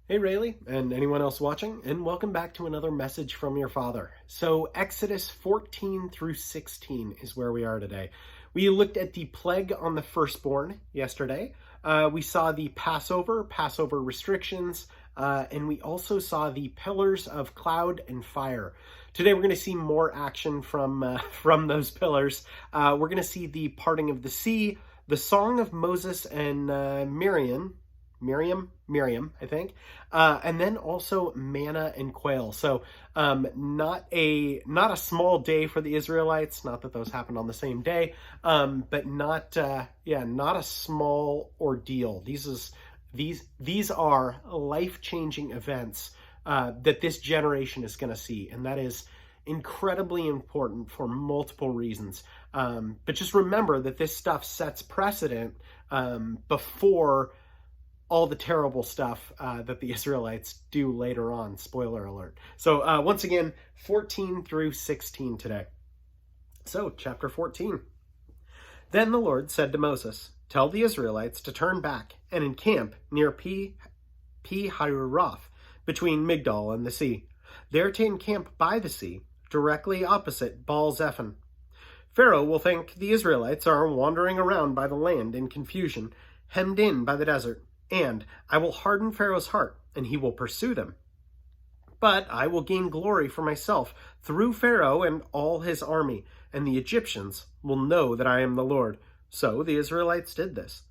Hey Rayleigh, and anyone else watching, and welcome back to another message from your father. So Exodus 14 through 16 is where we are today. We looked at the plague on the firstborn yesterday. We saw the Passover restrictions, and we also saw the pillars of cloud and fire. Today we're going to see more action from those pillars. We're going to see the parting of the sea, the song of Moses and Miriam, I think, and then also Manna and Quail. So not a small day for the Israelites. Not that those happened on the same day, but not a small ordeal. These are life-changing events that this generation is going to see, and that is incredibly important for multiple reasons. But just remember that this stuff sets precedent before all the terrible stuff that the Israelites do later on. Spoiler alert. So once again, 14 through 16 today. So chapter 14. Then the Lord said to Moses, "Tell the Israelites to turn back and encamp near Pi-hahiroth, between Migdol and the sea. There to encamp by the sea, directly opposite Baal-zephon. Pharaoh will think the Israelites are wandering around by the land in confusion, hemmed in by the desert. And I will harden Pharaoh's heart, and he will pursue them. But I will gain glory for myself through Pharaoh and all his army, and the Egyptians will know that I am the Lord." So the Israelites did this.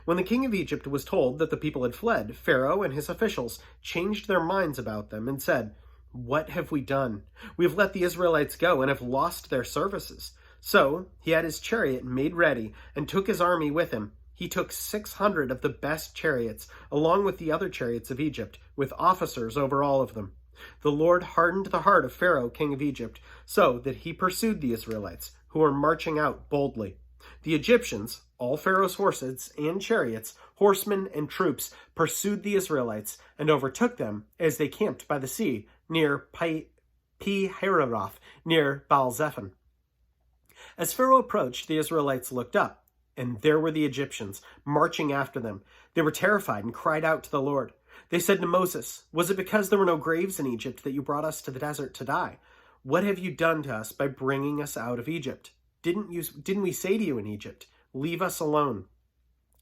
When the king of Egypt was told that the people had fled, Pharaoh and his officials changed their minds about them and said, "What have we done? We have let the Israelites go and have lost their services." So he had his chariot made ready and took his army with him. He took 600 of the best chariots, along with the other chariots of Egypt, with officers over all of them. The Lord hardened the heart of Pharaoh, king of Egypt, so that he pursued the Israelites, who were marching out boldly. The Egyptians, all Pharaoh's horses and chariots, horsemen and troops, pursued the Israelites and overtook them as they camped by the sea near Pi-hahiroth, near Baal-zephon. As Pharaoh approached, the Israelites looked up, and there were the Egyptians, marching after them. They were terrified and cried out to the Lord. They said to Moses, "Was it because there were no graves in Egypt that you brought us to the desert to die? What have you done to us by bringing us out of Egypt? Didn't we say to you in Egypt, 'Leave us alone.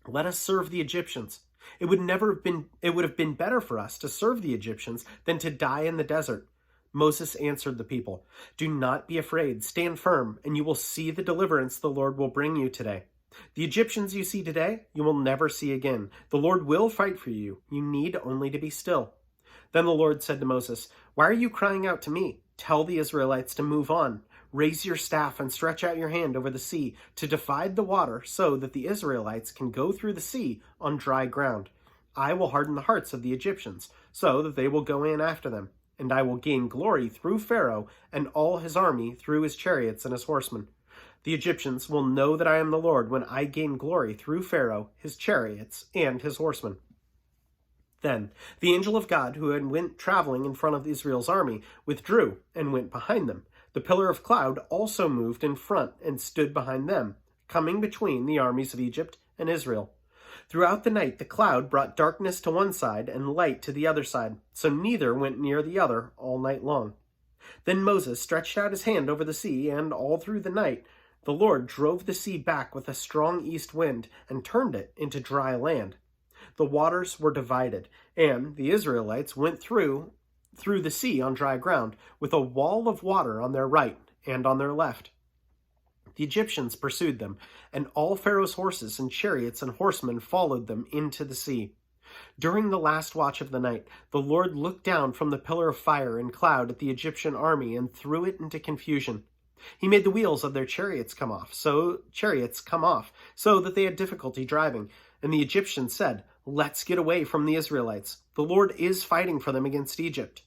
Let us serve the Egyptians'? It would have been better for us to serve the Egyptians than to die in the desert." Moses answered the people, "Do not be afraid. Stand firm, and you will see the deliverance the Lord will bring you today. The Egyptians you see today, you will never see again. The Lord will fight for you. You need only to be still." Then the Lord said to Moses, "Why are you crying out to me? Tell the Israelites to move on. Raise your staff and stretch out your hand over the sea to divide the water so that the Israelites can go through the sea on dry ground. I will harden the hearts of the Egyptians so that they will go in after them, and I will gain glory through Pharaoh and all his army, through his chariots and his horsemen. The Egyptians will know that I am the Lord when I gain glory through Pharaoh, his chariots, and his horsemen." Then the angel of God, who had went traveling in front of Israel's army, withdrew and went behind them. The pillar of cloud also moved in front and stood behind them, coming between the armies of Egypt and Israel. Throughout the night the cloud brought darkness to one side and light to the other side, so neither went near the other all night long. Then Moses stretched out his hand over the sea, and all through the night the Lord drove the sea back with a strong east wind and turned it into dry land. The waters were divided, and the Israelites went through the sea on dry ground, with a wall of water on their right and on their left. The Egyptians pursued them, and all Pharaoh's horses and chariots and horsemen followed them into the sea. During the last watch of the night, the Lord looked down from the pillar of fire and cloud at the Egyptian army and threw it into confusion. He made the wheels of their chariots come off, so that they had difficulty driving. And the Egyptians said, "Let's get away from the Israelites. The Lord is fighting for them against Egypt."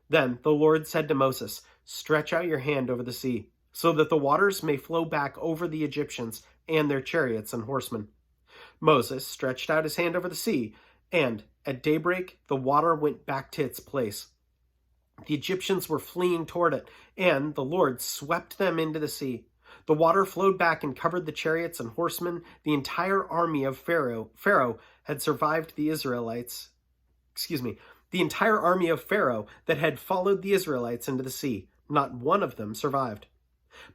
Then the Lord said to Moses, "Stretch out your hand over the sea, so that the waters may flow back over the Egyptians and their chariots and horsemen." Moses stretched out his hand over the sea, and at daybreak the water went back to its place. The Egyptians were fleeing toward it, and the Lord swept them into the sea. The water flowed back and covered the chariots and horsemen. The entire army of Pharaoh had survived the Israelites the entire army of Pharaoh that had followed the Israelites into the sea. Not one of them survived.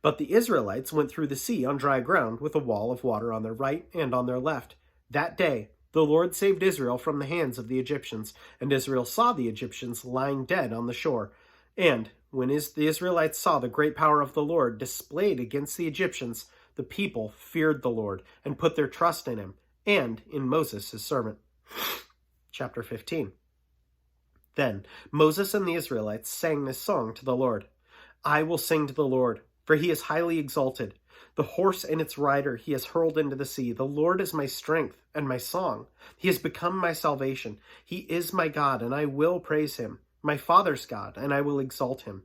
But the Israelites went through the sea on dry ground with a wall of water on their right and on their left. That day, the Lord saved Israel from the hands of the Egyptians, and Israel saw the Egyptians lying dead on the shore. And when the Israelites saw the great power of the Lord displayed against the Egyptians, the people feared the Lord and put their trust in him and in Moses his servant. Chapter 15. Then Moses and the Israelites sang this song to the Lord. I will sing to the Lord, for he is highly exalted. The horse and its rider he has hurled into the sea. The Lord is my strength and my song. He has become my salvation. He is my God, and I will praise him. My father's God, and I will exalt him.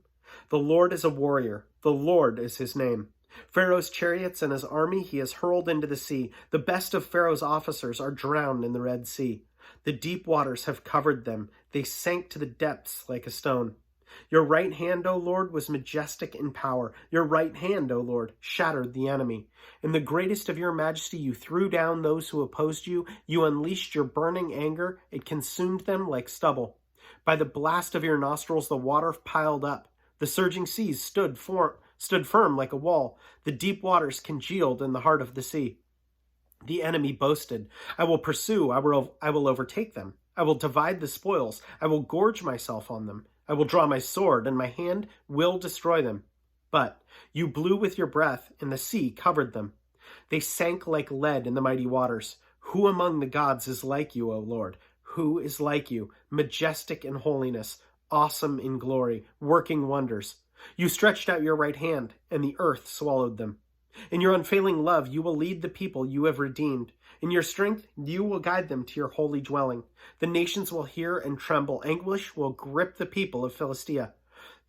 The Lord is a warrior. The Lord is his name. Pharaoh's chariots and his army he has hurled into the sea. The best of Pharaoh's officers are drowned in the Red Sea. The deep waters have covered them. They sank to the depths like a stone. Your right hand, O Lord, was majestic in power. Your right hand, O Lord, shattered the enemy. In the greatest of your majesty, you threw down those who opposed you. You unleashed your burning anger. It consumed them like stubble. By the blast of your nostrils, the water piled up. The surging seas stood firm like a wall. The deep waters congealed in the heart of the sea. The enemy boasted, I will pursue, I will overtake them. I will divide the spoils. I will gorge myself on them. I will draw my sword, and my hand will destroy them. But you blew with your breath, and the sea covered them. They sank like lead in the mighty waters. Who among the gods is like you, O Lord? Who is like you, majestic in holiness, awesome in glory, working wonders? You stretched out your right hand, and the earth swallowed them. In your unfailing love, you will lead the people you have redeemed. In your strength, you will guide them to your holy dwelling. The nations will hear and tremble. Anguish will grip the people of Philistia.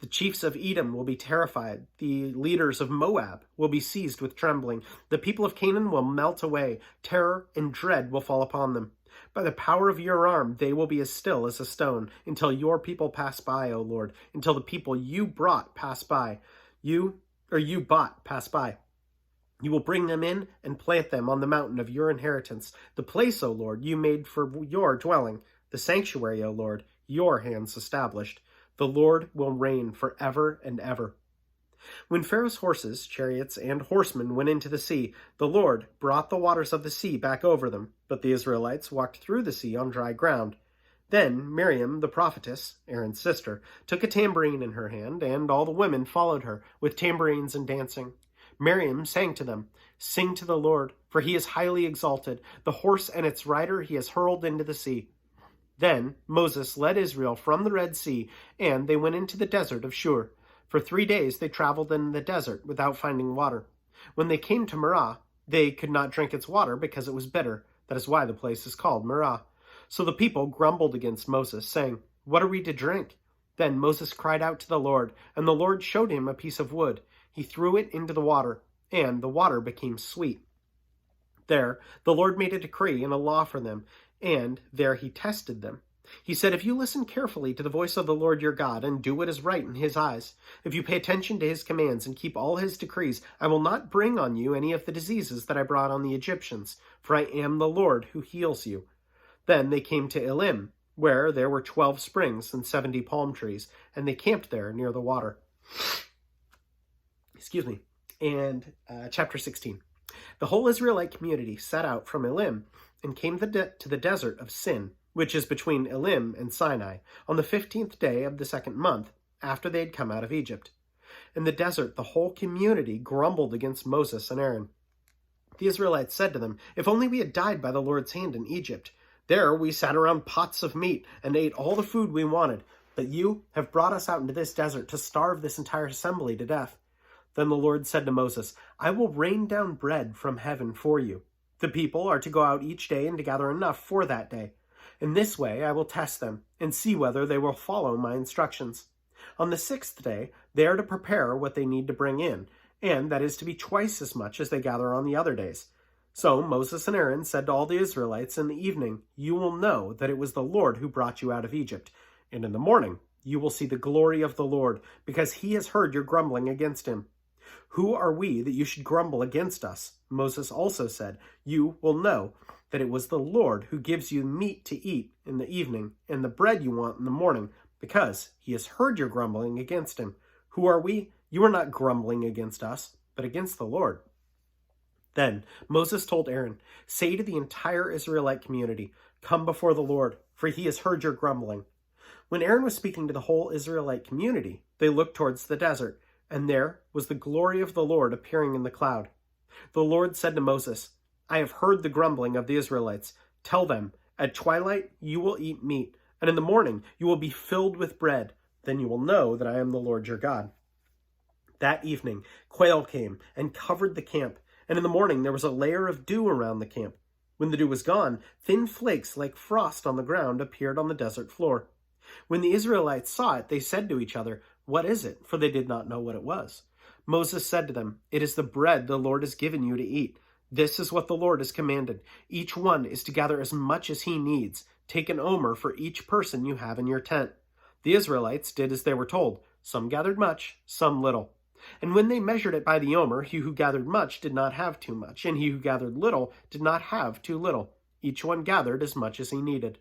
The chiefs of Edom will be terrified. The leaders of Moab will be seized with trembling. The people of Canaan will melt away. Terror and dread will fall upon them. By the power of your arm, they will be as still as a stone, until your people pass by, O Lord, until the people you brought pass by. You bought pass by. You will bring them in and plant them on the mountain of your inheritance, the place, O Lord, you made for your dwelling, the sanctuary, O Lord, your hands established. The Lord will reign forever and ever. When Pharaoh's horses, chariots, and horsemen went into the sea, the Lord brought the waters of the sea back over them, but the Israelites walked through the sea on dry ground. Then Miriam, the prophetess, Aaron's sister, took a tambourine in her hand, and all the women followed her, with tambourines and dancing. Miriam sang to them, Sing to the Lord, for he is highly exalted. The horse and its rider he has hurled into the sea. Then Moses led Israel from the Red Sea, and they went into the desert of Shur. For 3 days they traveled in the desert without finding water. When they came to Marah, they could not drink its water because it was bitter. That is why the place is called Marah. So the people grumbled against Moses, saying, What are we to drink? Then Moses cried out to the Lord, and the Lord showed him a piece of wood. He threw it into the water, and the water became sweet. There the Lord made a decree and a law for them, and there he tested them. He said, If you listen carefully to the voice of the Lord your God, and do what is right in his eyes, if you pay attention to his commands and keep all his decrees, I will not bring on you any of the diseases that I brought on the Egyptians, for I am the Lord who heals you. Then they came to Elim, where there were 12 springs and 70 palm trees, and they camped there near the water. And chapter 16. The whole Israelite community set out from Elim and came to the desert of Sin, which is between Elim and Sinai, on the 15th day of the 2nd month, after they had come out of Egypt. In the desert, the whole community grumbled against Moses and Aaron. The Israelites said to them, If only we had died by the Lord's hand in Egypt. There we sat around pots of meat and ate all the food we wanted, but you have brought us out into this desert to starve this entire assembly to death. Then the Lord said to Moses, I will rain down bread from heaven for you. The people are to go out each day and to gather enough for that day. In this way I will test them and see whether they will follow my instructions. On the 6th day they are to prepare what they need to bring in, and that is to be twice as much as they gather on the other days. So Moses and Aaron said to all the Israelites in the evening, You will know that it was the Lord who brought you out of Egypt, and in the morning you will see the glory of the Lord, because he has heard your grumbling against him. Who are we that you should grumble against us? Moses also said, You will know that it was the Lord who gives you meat to eat in the evening and the bread you want in the morning, because he has heard your grumbling against him. Who are we? You are not grumbling against us, but against the Lord." Then Moses told Aaron, "Say to the entire Israelite community, 'Come before the Lord, for he has heard your grumbling.'" When Aaron was speaking to the whole Israelite community, they looked towards the desert, and there was the glory of the Lord appearing in the cloud. The Lord said to Moses, "I have heard the grumbling of the Israelites. Tell them, at twilight you will eat meat, and in the morning you will be filled with bread. Then you will know that I am the Lord your God." That evening, quail came and covered the camp, and in the morning there was a layer of dew around the camp. When the dew was gone, thin flakes like frost on the ground appeared on the desert floor. When the Israelites saw it, they said to each other, "What is it?" For they did not know what it was. Moses said to them, "It is the bread the Lord has given you to eat. This is what the Lord has commanded. Each one is to gather as much as he needs. Take an omer for each person you have in your tent." The Israelites did as they were told. Some gathered much, some little. And when they measured it by the omer, he who gathered much did not have too much, and he who gathered little did not have too little. Each one gathered as much as he needed.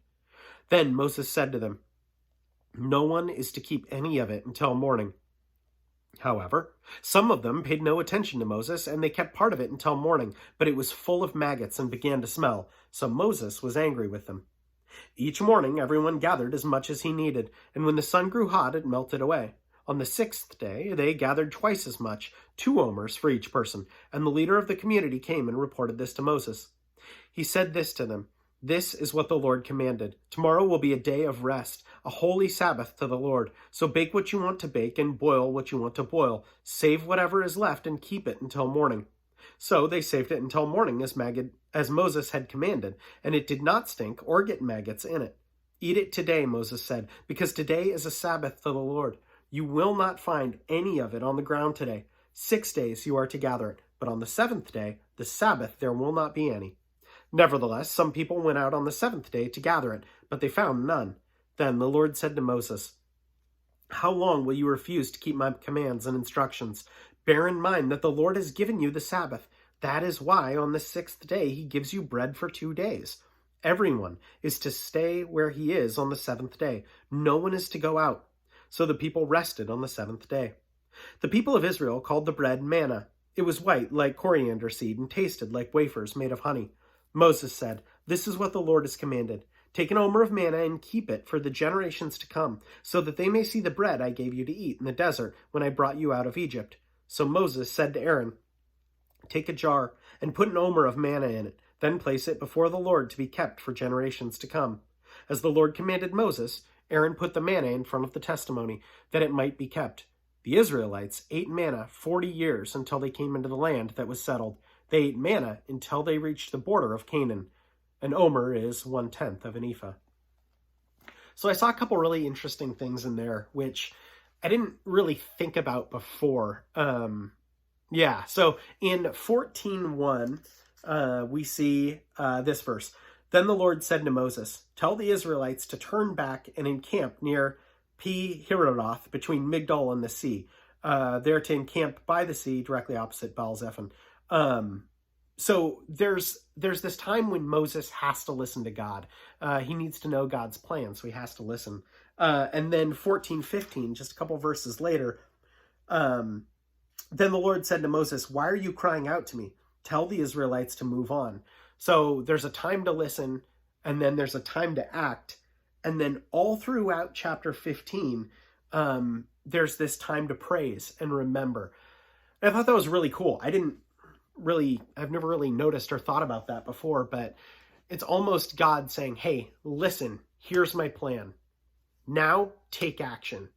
Then Moses said to them, "No one is to keep any of it until morning." However, some of them paid no attention to Moses, and they kept part of it until morning, but it was full of maggots and began to smell, so Moses was angry with them. Each morning everyone gathered as much as he needed, and when the sun grew hot, it melted away. On the 6th day, they gathered twice as much, 2 omers for each person, and the leader of the community came and reported this to Moses. He said this to them, "This is what the Lord commanded. Tomorrow will be a day of rest, a holy Sabbath to the Lord. So bake what you want to bake and boil what you want to boil. Save whatever is left and keep it until morning." So they saved it until morning as Moses had commanded, and it did not stink or get maggots in it. "Eat it today," Moses said, "because today is a Sabbath to the Lord. You will not find any of it on the ground today. 6 days you are to gather it, but on the 7th day, the Sabbath, there will not be any." Nevertheless, some people went out on the 7th day to gather it, but they found none. Then the Lord said to Moses, "How long will you refuse to keep my commands and instructions? Bear in mind that the Lord has given you the Sabbath. That is why on the 6th day he gives you bread for 2 days. Everyone is to stay where he is on the 7th day. No one is to go out." So the people rested on the 7th day. The people of Israel called the bread manna. It was white like coriander seed and tasted like wafers made of honey. Moses said, "This is what the Lord has commanded. Take an omer of manna and keep it for the generations to come, so that they may see the bread I gave you to eat in the desert when I brought you out of Egypt." So Moses said to Aaron, "Take a jar and put an omer of manna in it. Then place it before the Lord to be kept for generations to come." As the Lord commanded Moses, Aaron put the manna in front of the testimony, that it might be kept. The Israelites ate manna 40 years until they came into the land that was settled. They ate manna until they reached the border of Canaan. An omer is 1/10 of an ephah. So I saw a couple really interesting things in there, which I didn't really think about before. So in 14:1, we see this verse. "Then the Lord said to Moses, 'Tell the Israelites to turn back and encamp near Pi-Hiroth between Migdol and the sea. They're to encamp by the sea directly opposite Baal-Zephon.'" So there's this time when Moses has to listen to God. He needs to know God's plan, so he has to listen. And then 14:15, just a couple verses later, "Then the Lord said to Moses, 'Why are you crying out to me? Tell the Israelites to move on.'" So there's a time to listen, and then there's a time to act. And then all throughout chapter 15, there's this time to praise and remember. And I thought that was really cool. I've never really noticed or thought about that before, but it's almost God saying, "Hey, listen, here's my plan. Now take action.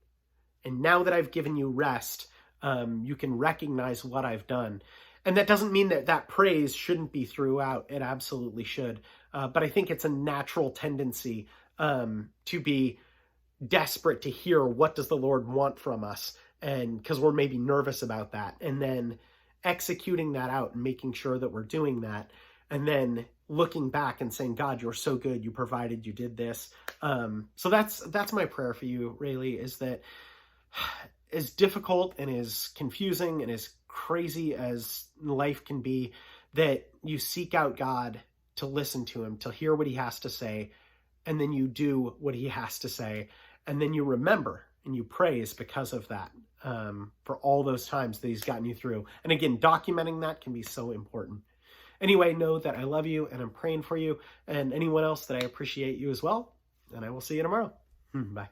And now that I've given you rest, you can recognize what I've done." And that doesn't mean that praise shouldn't be throughout. It absolutely should. But I think it's a natural tendency to be desperate to hear what does the Lord want from us, and because we're maybe nervous about that, and then executing that out and making sure that we're doing that, and then looking back and saying, "God, you're so good. You provided, you did this." So that's my prayer for you, really, is that as difficult and as confusing and as crazy as life can be, that you seek out God to listen to him, to hear what he has to say, and then you do what he has to say, and then you remember and you praise because of that, for all those times that he's gotten you through. And again, documenting that can be so important. Anyway, know that I love you and I'm praying for you, and anyone else that I appreciate you as well. And I will see you tomorrow. Bye.